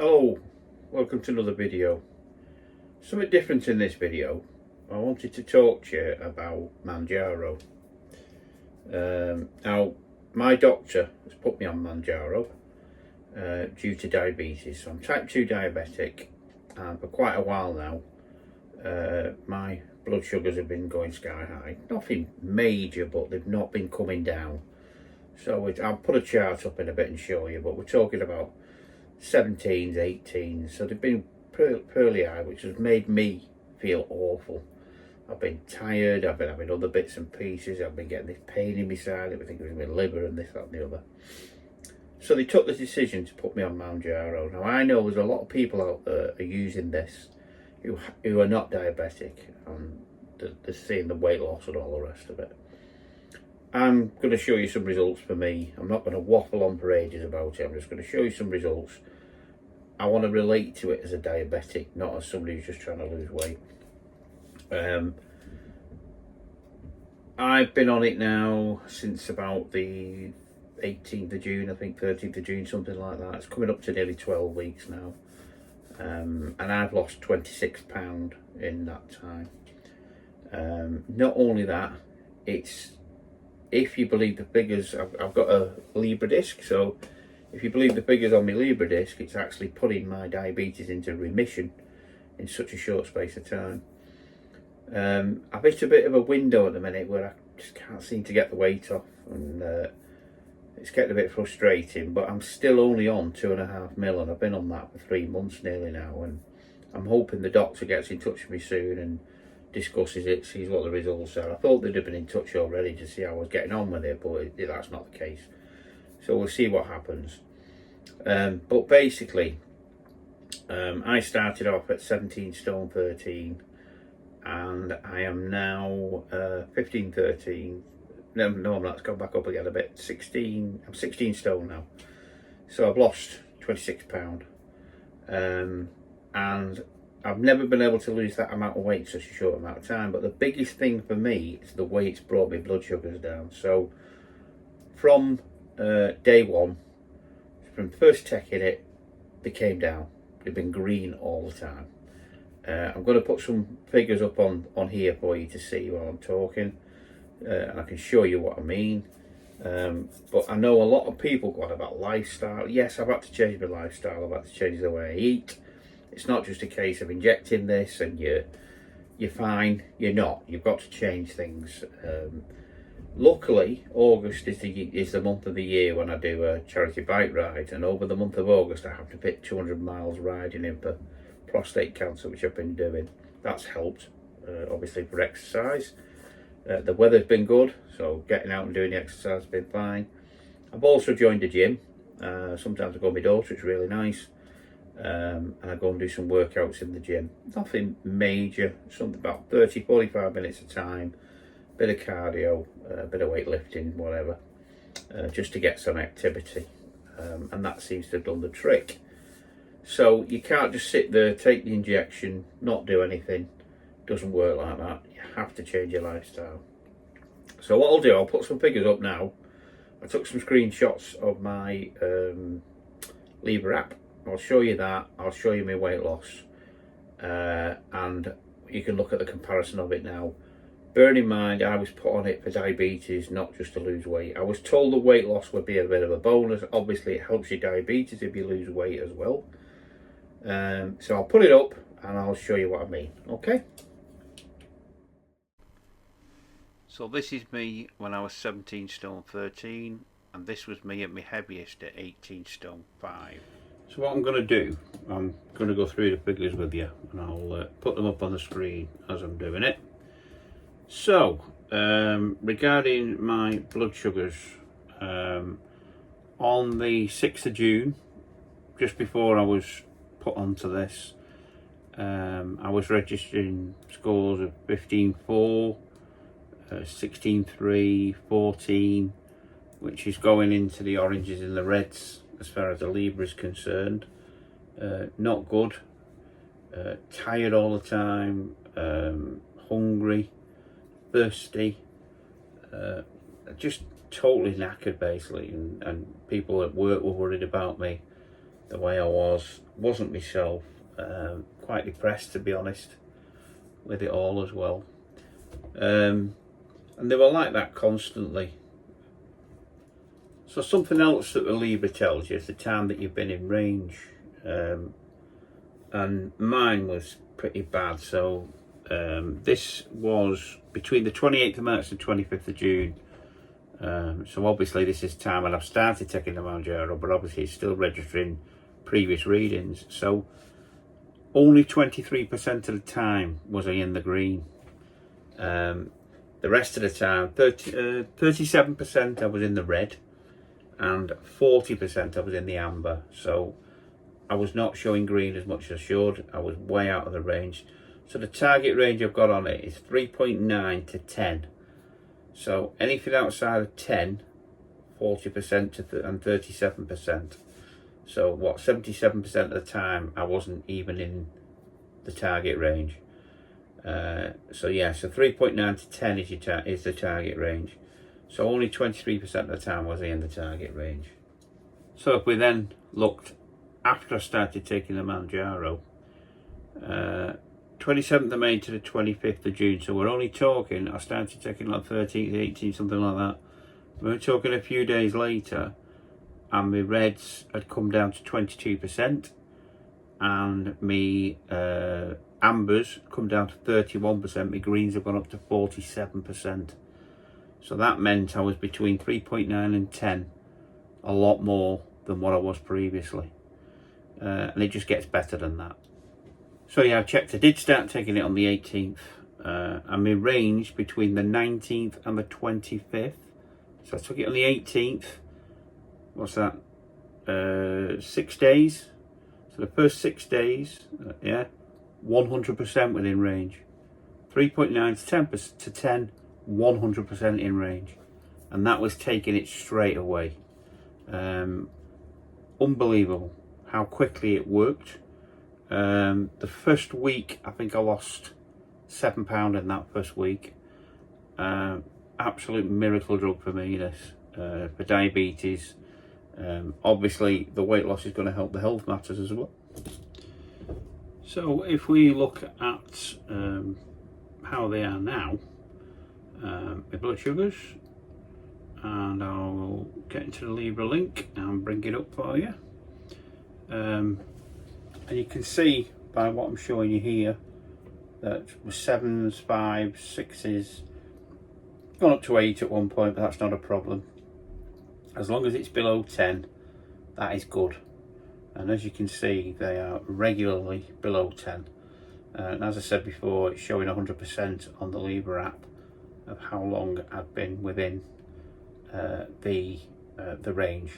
Hello, welcome to another video. Something different in this video. I wanted to talk to you about Mounjaro. Now, my doctor has put me on Mounjaro due to diabetes. So I'm type 2 diabetic, and for quite a while now my blood sugars have been going sky high. Nothing major, but they've not been coming down. So I'll put a chart up in a bit and show you, but we're talking about 17s, 18s, so they've been fairly high, which has made me feel awful. I've been tired, I've been having other bits and pieces, I've been getting this pain in my side, I think it was my liver and this, that and the other. So they took the decision to put me on Mounjaro. Now I know there's a lot of people out there are using this who are not diabetic, and they're seeing the weight loss and all the rest of it. I'm going to show you some results for me. I'm not going to waffle on for ages about it. I'm just going to show you some results. I want to relate to it as a diabetic, not as somebody who's just trying to lose weight. I've been on it now since about the 18th of June, I think 13th of June, something like that. It's coming up to nearly 12 weeks now. And I've lost 26 pounds in that time. Not only that, if you believe the figures, I've got a Libra disc, so if you believe the figures on my Libra disc, it's actually putting my diabetes into remission in such a short space of time. I've hit a bit of a window at the minute where I just can't seem to get the weight off, and it's getting a bit frustrating, but I'm still only on 2.5 mil, and I've been on that for 3 months nearly now, and I'm hoping the doctor gets in touch with me soon and discusses it, sees what the results are. I thought they'd have been in touch already to see how I was getting on with it, but that's not the case. So we'll see what happens. But basically, I started off at 17 stone 13, and I am now 15, 13. No, I'm not. It's gone back up again a bit. 16. I'm 16 stone now. So I've lost 26 pounds. And I've never been able to lose that amount of weight in such a short amount of time. But the biggest thing for me is the way it's brought my blood sugars down. So from day one, from first taking it, they came down. They've been green all the time. I'm going to put some figures up on here for you to see while I'm talking. And I can show you what I mean. But I know a lot of people go on about lifestyle. Yes, I've had to change my lifestyle. I've had to change the way I eat. It's not just a case of injecting this and you're fine. You're not. You've got to change things. Luckily, August is the month of the year when I do a charity bike ride, and over the month of August I have to fit 200 miles riding in for prostate cancer, which I've been doing. That's helped, obviously, for exercise. The weather's been good, so getting out and doing the exercise has been fine. I've also joined a gym. Sometimes I go with my daughter, it's really nice. And I go and do some workouts in the gym. Nothing major, something about 30-45 minutes a time, bit of cardio, a bit of weightlifting, whatever, just to get some activity. And that seems to have done the trick. So you can't just sit there, take the injection, not do anything. It doesn't work like that. You have to change your lifestyle. So what I'll do, I'll put some figures up now. I took some screenshots of my Libra app. I'll show you that. I'll show you my weight loss, and you can look at the comparison of it now. Bearing in mind, I was put on it for diabetes, not just to lose weight. I was told the weight loss would be a bit of a bonus. Obviously, it helps your diabetes if you lose weight as well. So I'll put it up and I'll show you what I mean. Okay. So this is me when I was 17 stone 13, and this was me at my heaviest at 18 stone 5. So what I'm going to do, I'm going to go through the figures with you, and I'll put them up on the screen as I'm doing it. So, regarding my blood sugars, on the 6th of June, just before I was put onto this, I was registering scores of 15.4, 16.3, 14, which is going into the oranges and the reds as far as the Libra is concerned. Not good. Tired all the time, hungry, thirsty, just totally knackered basically, and people at work were worried about me. the way I wasn't myself. Quite depressed, to be honest, with it all as well. And they were like that constantly. So something else that the Libra tells you is the time that you've been in range. And mine was pretty bad. So this was between the 28th of March and 25th of June. So obviously this is time when I've started taking the Mounjaro, but obviously it's still registering previous readings. So only 23% of the time was I in the green. The rest of the time, 37% I was in the red, and 40% I was in the amber. So I was not showing green as much as I should. I was way out of the range. So the target range I've got on it is 3.9 to 10. So anything outside of 10, 40% and 37%. So what, 77% of the time I wasn't even in the target range. So yeah, so 3.9 to 10 is the target range. So only 23% of the time was I in the target range. So if we then looked after I started taking the Mounjaro, 27th of May to the 25th of June, so we're only talking, I started taking like 13th, 18th, something like that. We're talking a few days later, and my reds had come down to 22%, and my ambers come down to 31%, my greens have gone up to 47%. So that meant I was between 3.9 and 10, a lot more than what I was previously. And it just gets better than that. So yeah, I checked, I did start taking it on the 18th, and my range between the 19th and the 25th. So I took it on the 18th, what's that, 6 days. So the first 6 days, yeah, 100% within range. 3.9 to 10, 100% in range. And that was taking it straight away. Unbelievable how quickly it worked. The first week, I think I lost £7 in that first week. Absolute miracle drug for me, this, for diabetes. Obviously the weight loss is going to help the health matters as well. So if we look at how they are now, my blood sugars, and I'll get into the Libra link and bring it up for you. And you can see by what I'm showing you here that with 7s, 5s, 6s, gone up to 8 at one point, but that's not a problem. As long as it's below 10, that is good. And as you can see, they are regularly below 10. And as I said before, it's showing 100% on the Libra app of how long I've been within the range.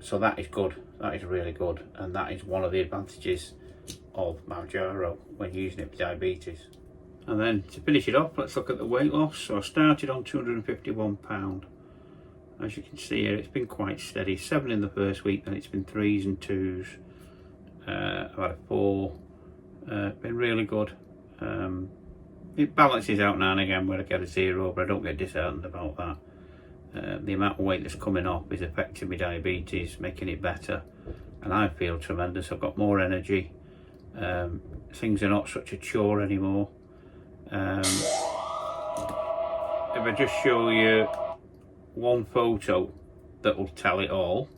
So that is good. That is really good, and that is one of the advantages of Mounjaro when using it for diabetes. And then to finish it off, let's look at the weight loss. So I started on £251. As you can see here, it's been quite steady. 7 in the first week, then it's been 3s and 2s. I've had a 4. Been really good. It balances out now and again where I get a 0, but I don't get disheartened about that. The amount of weight that's coming off is affecting my diabetes, making it better, and I feel tremendous. I've got more energy. Things are not such a chore anymore. If I just show you one photo that will tell it all,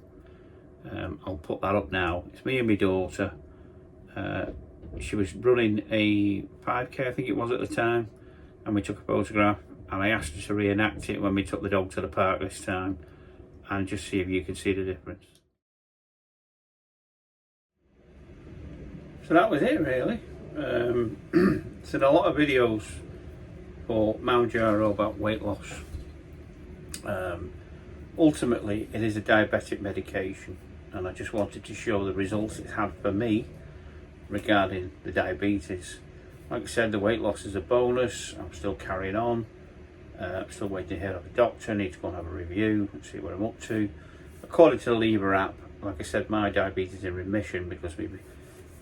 I'll put that up now. It's me and my daughter. She was running a 5k, I think it was at the time, and we took a photograph, and I asked her to reenact it when we took the dog to the park this time, and just see if you can see the difference. So that was it really. Seen a lot of videos for Mounjaro about weight loss. Ultimately it is a diabetic medication, and I just wanted to show the results it's had for me regarding the diabetes. Like I said, the weight loss is a bonus. I'm still carrying on. I'm still waiting to hear of a doctor. I need to go and have a review and see what I'm up to. According to the Libra app, like I said, my diabetes is in remission because my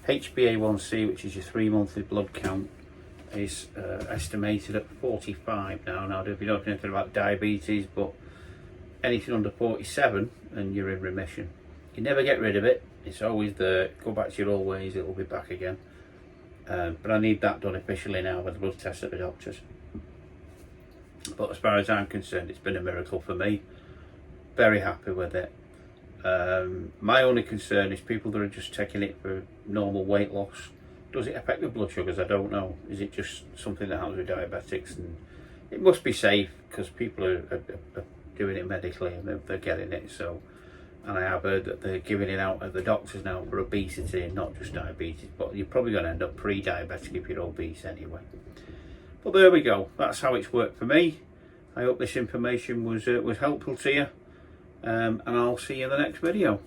HbA1c, which is your 3 monthly blood count, is estimated at 45 now. Now, I don't know if you know anything about diabetes, but anything under 47 and you're in remission. You never get rid of it. It's always there. Go back to your old ways, it'll be back again. But I need that done officially now with the blood test at the doctor's. But as far as I'm concerned, it's been a miracle for me. Very happy with it. My only concern is people that are just taking it for normal weight loss. Does it affect the blood sugars? I don't know. Is it just something that happens with diabetics? And it must be safe because people are doing it medically and they're getting it. So, and I have heard that they're giving it out at the doctors now for obesity and not just diabetes. But you're probably going to end up pre-diabetic if you're obese anyway. But there we go. That's how it's worked for me. I hope this information was helpful to you. And I'll see you in the next video.